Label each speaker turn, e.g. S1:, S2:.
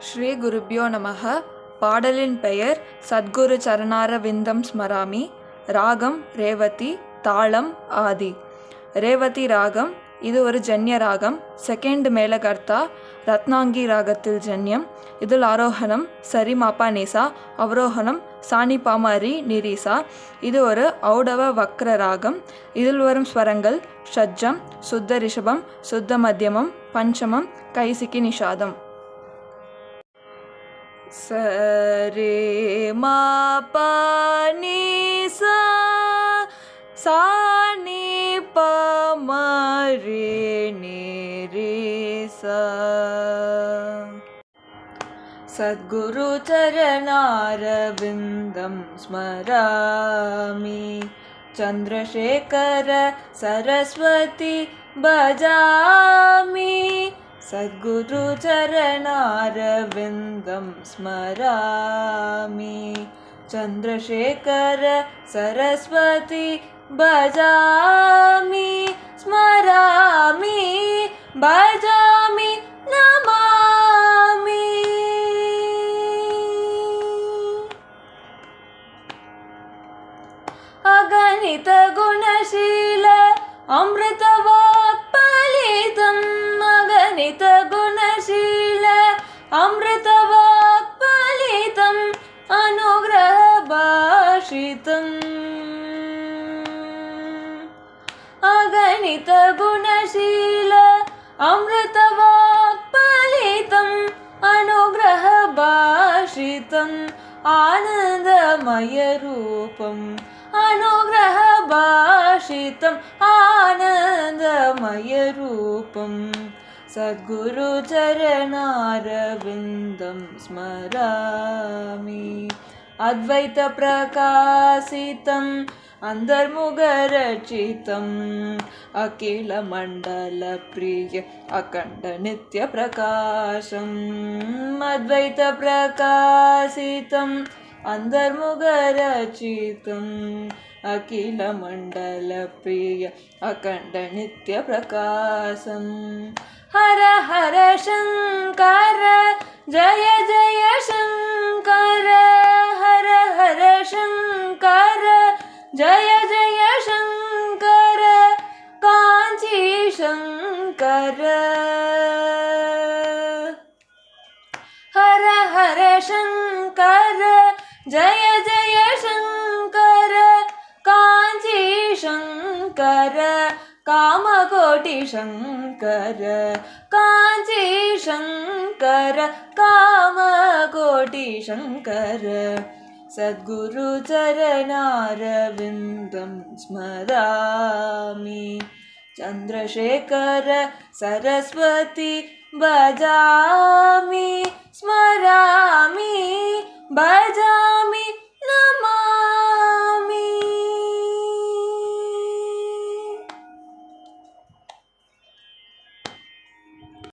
S1: ஸ்ரீ குருப்யோ நமः. பாடலின் பெயர் சத்குரு சரணாரவிந்தம் ஸ்மராமி. ராகம் ரேவதி, தாளம் ஆதி. ரேவதி ராகம் இது ஒரு ஜன்ய ராகம். செகண்ட் மேலகர்த்தா ரத்னாங்கி ராகத்தில் ஜன்யம். இதில் ஆரோகணம் சரி மாப்பா நிசா, அவரோகணம் சாணி பாமாரி நிரீசா. இது ஒரு ஔடவ வக்ர ராகம். இதில் வரும் ஸ்வரங்கள் ஷட்ஜம், சுத்த ரிஷபம், சுத்த மத்தியமம், பஞ்சமம், கைசிக்கி நிஷாதம். சரே மா பா நீ சா, சா நீ பா மா ரே நீ ரே சா. சத்குரு சரணாரவிந்தம் ஸ்மராமி. சந்திரசேகர சரஸ்வதி பஜாமி. சத்குரு சரணாரவிந்தம் ஸ்மராமி. சந்திரசேகர சரஸ்வதி பஜாமி. ஸ்மராமி பஜாமி நமாமி. ಅಗಣಿತ ಗುಣಶೀಲ ಅಮೃತವಾಕ್ಫಲಿತಂ. ಅಗಣಿತ ಗುಣಶೀಲ ಅಮೃತವಾಕ್ಫಲಿತಂ. ಅನುಗ್ರಹ ಭಾಷಿತಂ. ಅಗಣಿತ ಗುಣಶೀಲ ಅಮೃತವಾಕ್ಫಲಿತಂ. ಅನುಗ್ರಹ ಭಾಷಿತಂ. ಆನಂದಮಯ ರೂಪಂ. ಅನುಗ್ರಹ ಭಾಷಿತಂ. ಆನಂದಮಯ ರೂಪಂ. ಸದ್ಗುರು ಚರಣಾರವಿಂದಂ ಸ್ಮರಾಮಿ. ಅದ್ವೈತ ಪ್ರಕಾಶಿತಂ ಅಂತರ್ಮುಖರಚಿತಂ. ಅಖಿಲ ಮಂಡಲ ಪ್ರಿಯ ಅಖಂಡ ನಿತ್ಯ ಪ್ರಕಾಶಂ. ಅದ್ವೈತ ಪ್ರಕಾಶಿತಂ ಅಂತರ್ಮುಖರಚಿತಂ. ಅಖಿಲ ಮಂಡಲ ಪ್ರಿಯ ಅಖಂಡ ನಿತ್ಯ ಪ್ರಕಾಶಂ. ಹರ ಹರ ಶಂಕರ ಜಯ ಜಯ ಶಂಕರ. ಹರ ಹರ ಶಂಕರ ಜಯ ಜಯ ಶಂಕರ. ಕಾಂಚಿ ಶಂಕರ. ಹರ ಹರ ಶಂಕರ ಜಯ ಜಯ ಶಂಕರ. ಕಾಂಚಿ ಶಂಕರ. ಕಾಮಕೋಟಿ ಶಂಕರ. ಕಾಂಚಿ ಶಂಕರ. ಕಾಮಕೋಟಿ ಶಂಕರ. ಸದ್ಗುರು ಚರಣಾರವಿಂದಂ ಸ್ಮರಾಮಿ. ಚಂದ್ರಶೇಖರ ಸರಸ್ವತಿ ಭಜಾಮಿ. ಸ್ಮರಾಮಿ ಭಜಾಮಿ